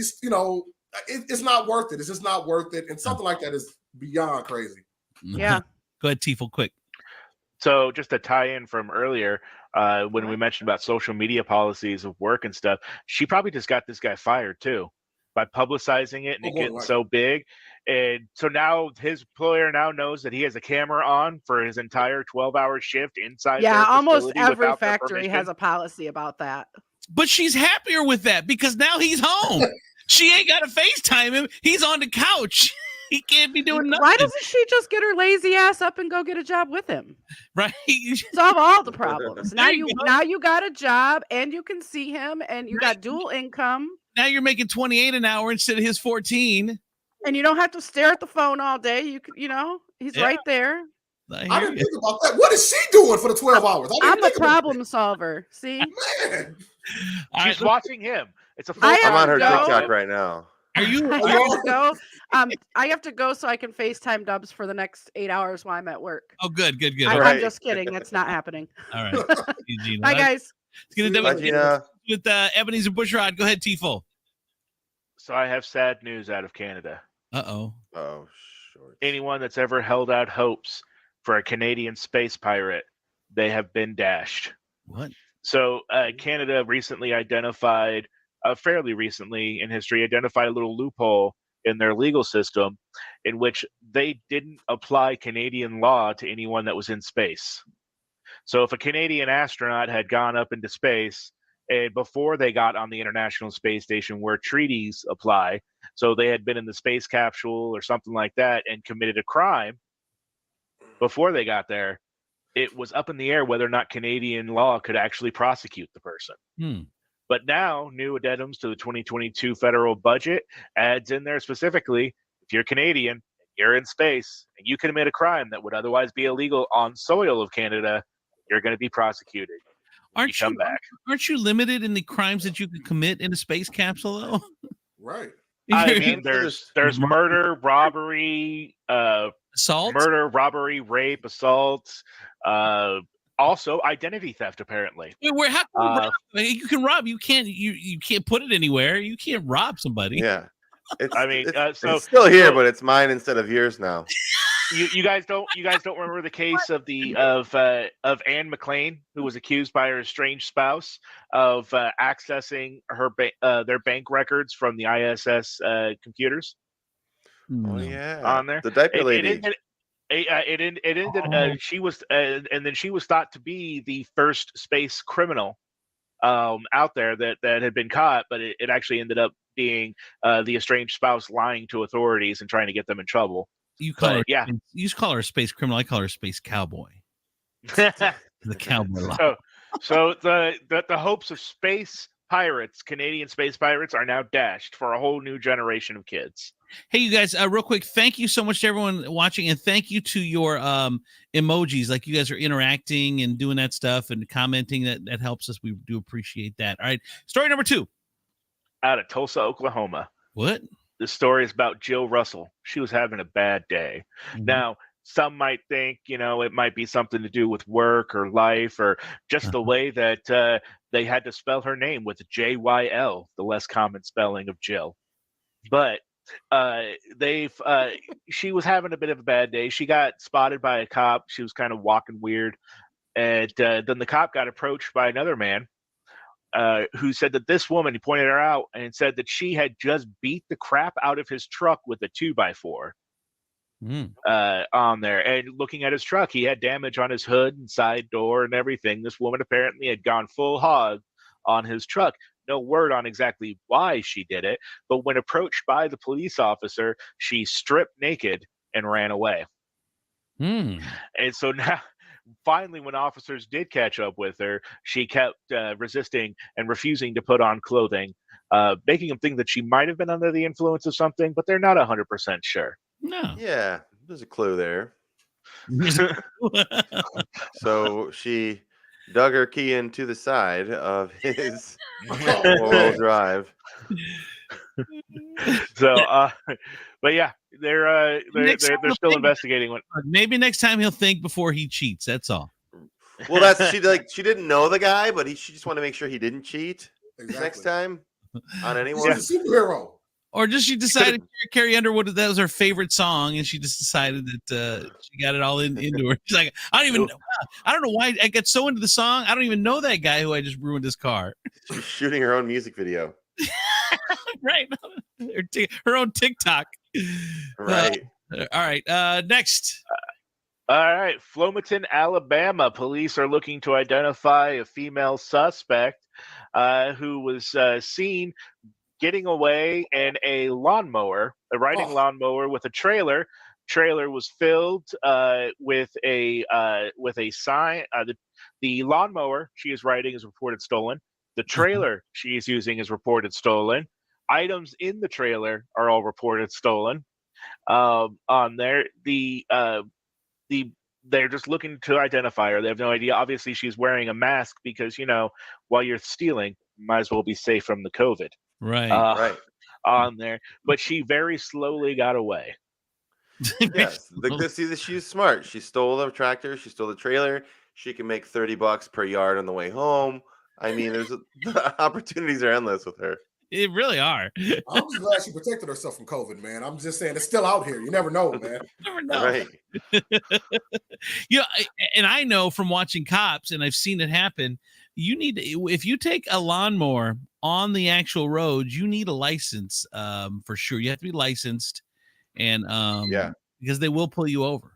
it's not worth it. It's just not worth it. And something like that is beyond crazy. Yeah. Go ahead, Tifo, quick. So just to tie in from earlier, when we mentioned about social media policies of work and stuff, she probably just got this guy fired too by publicizing it and it getting so big. And so now his employer now knows that he has a camera on for his entire 12-hour shift inside. Yeah, almost every factory has a policy about that. But she's happier with that because now he's home. She ain't got to FaceTime him. He's on the couch. He can't be doing nothing. Why doesn't she just get her lazy ass up and go get a job with him? Right. Solve all the problems. Now you got a job and you can see him and you got dual income. Now you're making $28 an hour instead of his 14. And you don't have to stare at the phone all day. He's right there. I didn't think about that. What is she doing for the 12 hours? I'm a problem solver. See? Man. She's watching him. It's a I'm on her TikTok right now. I have to go so I can FaceTime Dubs for the next 8 hours while I'm at work. Oh, good. I'm just kidding. It's not happening. All right. Bye, guys. With Ebenezer Bushrod. Go ahead, Tifo. So I have sad news out of Canada. Uh-oh. Oh, short. Anyone that's ever held out hopes for a Canadian space pirate, they have been dashed. What? So Canada recently identified, fairly recently in history, identified a little loophole in their legal system in which they didn't apply Canadian law to anyone that was in space. So if a Canadian astronaut had gone up into space before they got on the International Space Station where treaties apply, so they had been in the space capsule or something like that and committed a crime before they got there, it was up in the air whether or not Canadian law could actually prosecute the person. But now, new addendums to the 2022 federal budget adds in there specifically, if you're Canadian, you're in space, and you commit a crime that would otherwise be illegal on soil of Canada, you're going to be prosecuted. Aren't you limited in the crimes that you can commit in a space capsule, though? Right. I mean, there's murder, robbery, assault, rape, assault, also identity theft. Apparently, where how can you can rob? You can't put it anywhere. You can't rob somebody. Yeah, it's still here, but it's mine instead of yours now. You guys don't remember the case of Anne McLean, who was accused by her estranged spouse of accessing their bank records from the ISS computers? Oh yeah, on there. the diaper lady. It ended. She was, and then she was thought to be the first space criminal out there that had been caught, but it actually ended up being the estranged spouse lying to authorities and trying to get them in trouble. You call her, yeah. You call her a space criminal. I call her a space cowboy. The cowboy law. So the hopes of space pirates, Canadian space pirates, are now dashed for a whole new generation of kids. Hey, you guys, real quick, thank you so much to everyone watching, and thank you to your emojis. Like, you guys are interacting and doing that stuff and commenting. That helps us. We do appreciate that. All right, story number 2. Out of Tulsa, Oklahoma. What? This story is about Jill Russell. She was having a bad day. Now, some might think, it might be something to do with work or life, or just the way that they had to spell her name with JYL, the less common spelling of Jill. But she was having a bit of a bad day. She got spotted by a cop. She was kind of walking weird. And then the cop got approached by another man who said that this woman, he pointed her out and said that she had just beat the crap out of his truck with a 2x4 on there. And looking at his truck, he had damage on his hood and side door and everything. This woman apparently had gone full hog on his truck. No word on exactly why she did it, but when approached by the police officer, she stripped naked and ran away. And so now, finally, when officers did catch up with her, she kept resisting and refusing to put on clothing, making them think that she might have been under the influence of something, but they're not 100% sure. No. Yeah, there's a clue there. So she dug her key into the side of his four-wheel drive. So, but yeah, they're still investigating. Maybe next time he'll think before he cheats. That's all. Well, she didn't know the guy, but she just wanted to make sure he didn't cheat next time on anyone. He's a superhero. Or just she decided Carrie Underwood, that was her favorite song, and she just decided that she got it all into her. She's like, I don't know why I get so into the song. I don't even know that guy who I just ruined his car. She's shooting her own music video. Right. Her own TikTok. Right. All right. Next. All right. Flomaton, Alabama. Police are looking to identify a female suspect who was seen getting away in a lawnmower, a riding lawnmower with a trailer. Trailer was filled with a sign. The lawnmower she is riding is reported stolen. The trailer she is using is reported stolen. Items in the trailer are all reported stolen. On there, they're just looking to identify her. They have no idea. Obviously, she's wearing a mask because while you're stealing, you might as well be safe from the COVID. Right. Right. On there, but she very slowly got away. Yes, she's smart. She stole the tractor. She stole the trailer. She can make $30 per yard on the way home. I mean, the opportunities are endless with her. It really are. I'm just glad she protected herself from COVID, man. I'm just saying it's still out here. You never know, man. Never know. Right. And I know from watching Cops, and I've seen it happen. You need if you take a lawnmower on the actual roads, you need a license for sure. You have to be licensed, and because they will pull you over.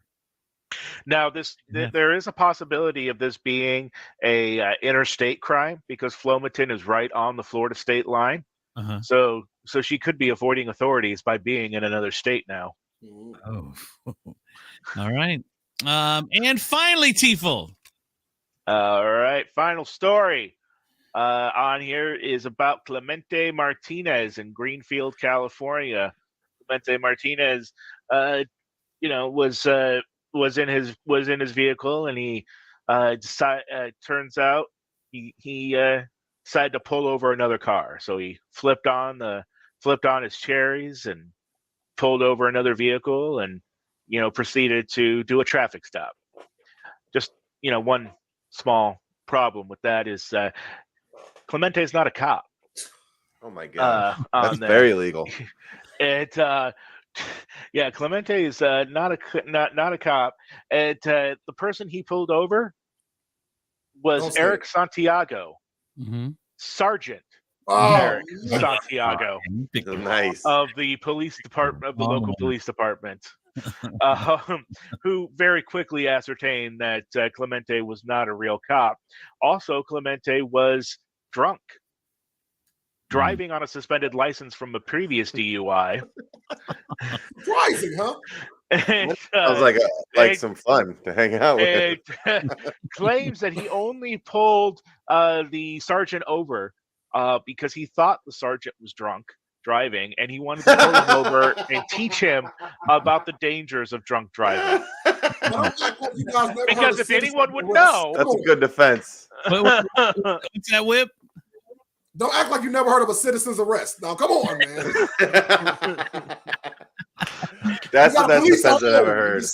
Now, there is a possibility of this being a interstate crime because Flomaton is right on the Florida state line. So she could be avoiding authorities by being in another state now. Oh, all right. And finally, Tiefel. All right, final story on here is about Clemente Martinez in Greenfield, California. Clemente Martinez, was in his vehicle, and he turns out he decided to pull over another car. So he flipped on his cherries and pulled over another vehicle, and proceeded to do a traffic stop. Just one small problem with that is Clemente is not a cop. Oh my god, that's very illegal. Clemente is not a cop. And the person he pulled over was Eric Santiago, sergeant Eric Santiago, nice, of the police department, of the local police department, who very quickly ascertained that Clemente was not a real cop. Also, Clemente was drunk, driving on a suspended license from a previous DUI. Surprising, huh? And, sounds like some fun to hang out with. Claims that he only pulled the sergeant over because he thought the sergeant was drunk driving, and he wanted to pull him over and teach him about the dangers of drunk driving. Because if anyone would know, that's a good defense. What's that, Whip? Don't act like you never heard of a citizen's arrest. Now, come on, man. That's the best defense I've ever heard.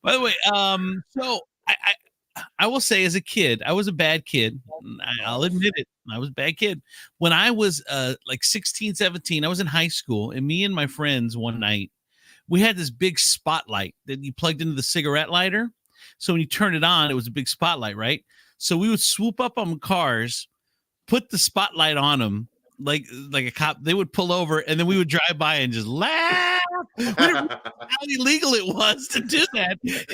By the way, so I will say, as a kid, I was a bad kid. I'll admit it. I was a bad kid. When I was like 16, 17, I was in high school, and me and my friends one night, we had this big spotlight that you plugged into the cigarette lighter. So when you turned it on, it was a big spotlight, right? So we would swoop up on cars, put the spotlight on them, like a cop. They would pull over, and then we would drive by and just laugh. How illegal it was to do that. It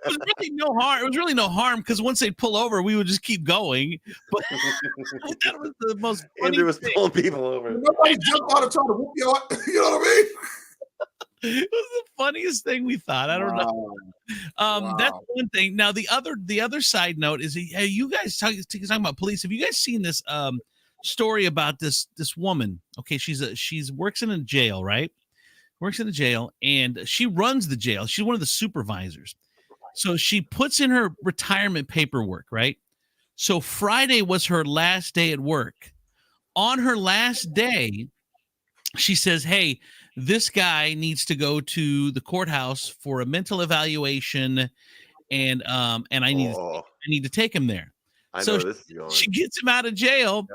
was really no harm. It was really no harm, because once they'd pull over, we would just keep going. But that was the most funny Andrew was thing. pulling people over. Nobody jumped out and tried to whoop you out. You know what I mean? It was the funniest thing we thought. I don't know. That's one thing. Now the other side note is, hey, you guys talking about police. Have you guys seen this story about this woman? Okay, she's works in a jail, right? Works in a jail, and she runs the jail. She's one of the supervisors. So she puts in her retirement paperwork, right? So Friday was her last day at work. On her last day, she says, hey, this guy needs to go to the courthouse for a mental evaluation, and I need to take him there. I know this is going. She gets him out of jail,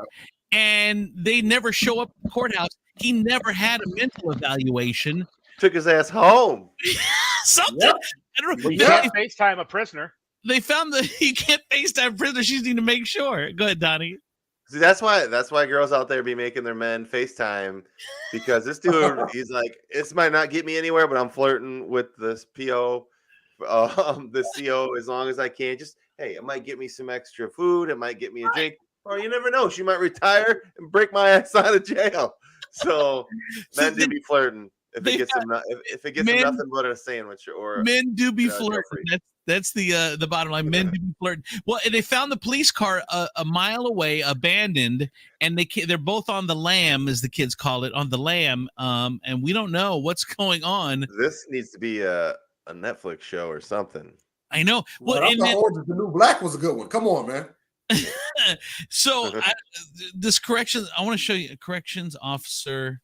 and they never show up at the courthouse. He never had a mental evaluation. Took his ass home. Something. Yep. I don't know. You can't FaceTime a prisoner. They found that he can't FaceTime prisoner. She need to make sure. Go ahead, Donnie. See, that's why girls out there be making their men FaceTime, because this dude, he's like, this might not get me anywhere, but I'm flirting with this PO, the CO, as long as I can. Just, hey, it might get me some extra food. It might get me a drink. Or you never know. She might retire and break my ass out of jail. So men do be flirting. If it gets them nothing but a sandwich, or men do be flirting. That's the bottom line. Men do be flirting. Well, and they found the police car a mile away, abandoned, and they're both on the lam, as the kids call it, on the lam. And we don't know what's going on. This needs to be a Netflix show or something. I know. Well, I thought Orange is the New Black was a good one. Come on, man. So this correction, I want to show you a corrections officer.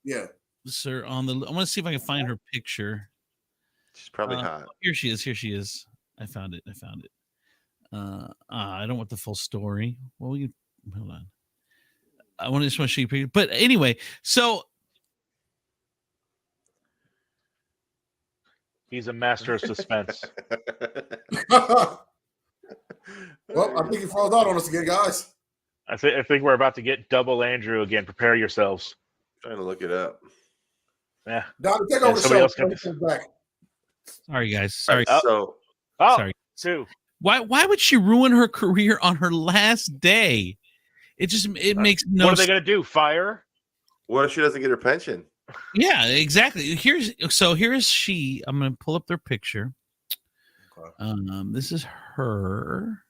Yeah. Sir, I want to see if I can find her picture. She's probably hot. Here she is. I found it. I don't want the full story. Well, hold on. I just want to show you picture. But anyway, so he's a master of suspense. Well, I think he falls out on us again, guys. I think we're about to get double Andrew again. Prepare yourselves. Trying to look it up. Yeah. Don, take over the show. Back. Sorry, guys. Sorry. Sorry. Sue. Why would she ruin her career on her last day? It makes no sense. What are they going to do? Fire? What if she doesn't get her pension? Yeah, exactly. Here's she. I'm going to pull up their picture. Okay. This is her.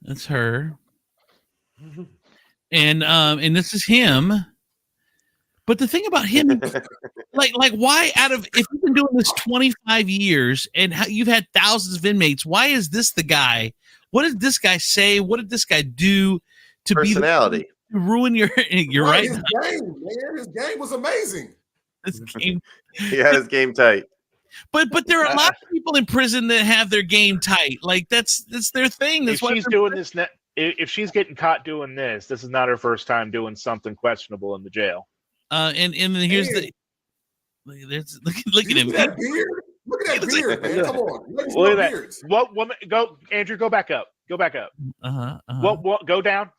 That's her. And this is him. But the thing about him, like why if you've been doing this 25 years and you've had thousands of inmates, why is this the guy? What did this guy say? What did this guy do to personality? To ruin your? You're right. His game, man. His game was amazing. This game. He had his game tight. But there are a lot of people in prison that have their game tight. Like that's their thing. That's why she's doing this. If she's getting caught doing this is not her first time doing something questionable in the jail. And then here's look at him. Look at that beard. Look at that beard, man. Come on. Look at that. What woman? Go, Andrew. Go back up. Go back up. What? Go down.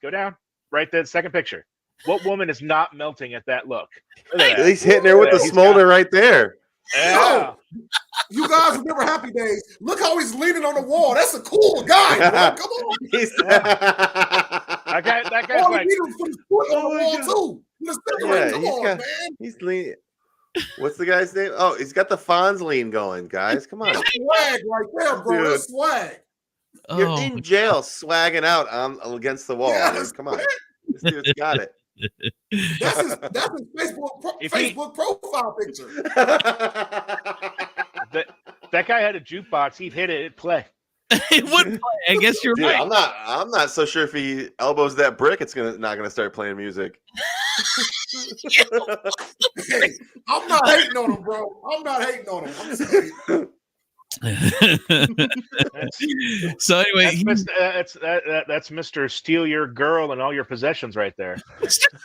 Right there, second picture. What woman is not melting at that look? He's hitting her with the smolder right there. Yeah. Yo, you guys remember Happy Days? Look how he's leaning on the wall. That's a cool guy, bro. Come on. That guy's like, he put his foot on the wall too. Come on, man. He's leaning. What's the guy's name? Oh, he's got the Fonz lean going, guys. Come on. That's swag right there, bro. Dude. That's swag. You're in jail swagging out against the wall. Yes, come on. This dude's got it. That's his Facebook profile picture. That guy had a jukebox. He'd hit it. It'd play. It would play. I guess you're right. I'm not so sure if he elbows that brick, it's not gonna start playing music. Hey, I'm not hating on him, bro. I'm not hating on him. I'm saying. So anyway, that's Mr. Steal Your Girl and all your possessions right there.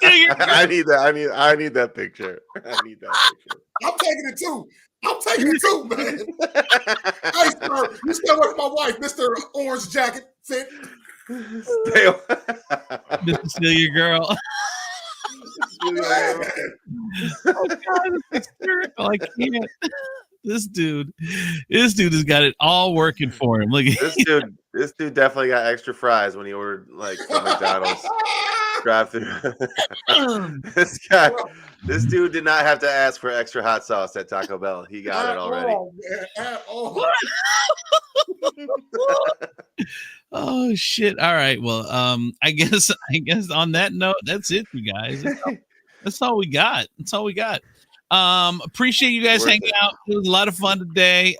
I need that picture. I need that picture. I'm taking it too. Man. Hey, sir, you stay away from my wife, Mr. Orange Jacket Fit. Stay away. Mr. Steal Your Girl. Oh God, it's hysterical. I can't. This dude has got it all working for him. Look at this dude definitely got extra fries when he ordered like from McDonald's drive-through. This dude did not have to ask for extra hot sauce at Taco Bell. He got it already. Oh shit! All right. Well, I guess on that note, that's it, you guys. That's all we got. Appreciate you guys hanging out. It was a lot of fun today.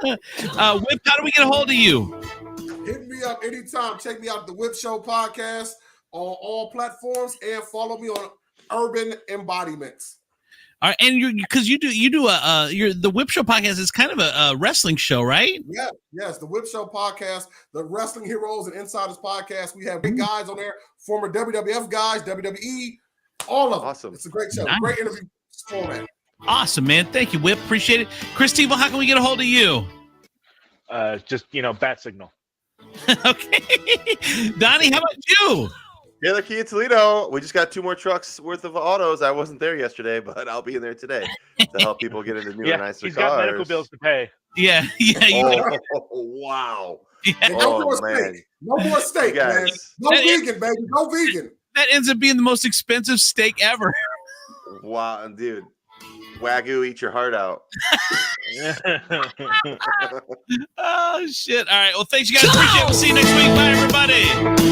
Whip, how do we get a hold of you? Hit me up anytime. Check me out at the Whip Show podcast on all platforms and follow me on Urban Embodiments. All right, and the Whip Show podcast is kind of a wrestling show, right? Yes, the Whip Show podcast, the Wrestling Heroes and Insiders podcast. We have big guys on there, former WWF guys, WWE, all of them. Awesome. It's a great show. Nice. Great interview format. Awesome, man. Thank you, Whip. Appreciate it. Chris Tevo, how can we get a hold of you? Just bat signal. Okay. Donnie, how about you? Taylor Kia Toledo. We just got 2 more trucks worth of autos. I wasn't there yesterday, but I'll be in there today to help people get into newer, nicer cars. He's got medical bills to pay. Yeah. Wow. Yeah. No more steak, man. No vegan, baby. No vegan. That ends up being the most expensive steak ever. Wow, dude. Wagyu, eat your heart out. Oh, shit. All right. Well, thanks, you guys. Appreciate it. We'll see you next week. Bye, everybody.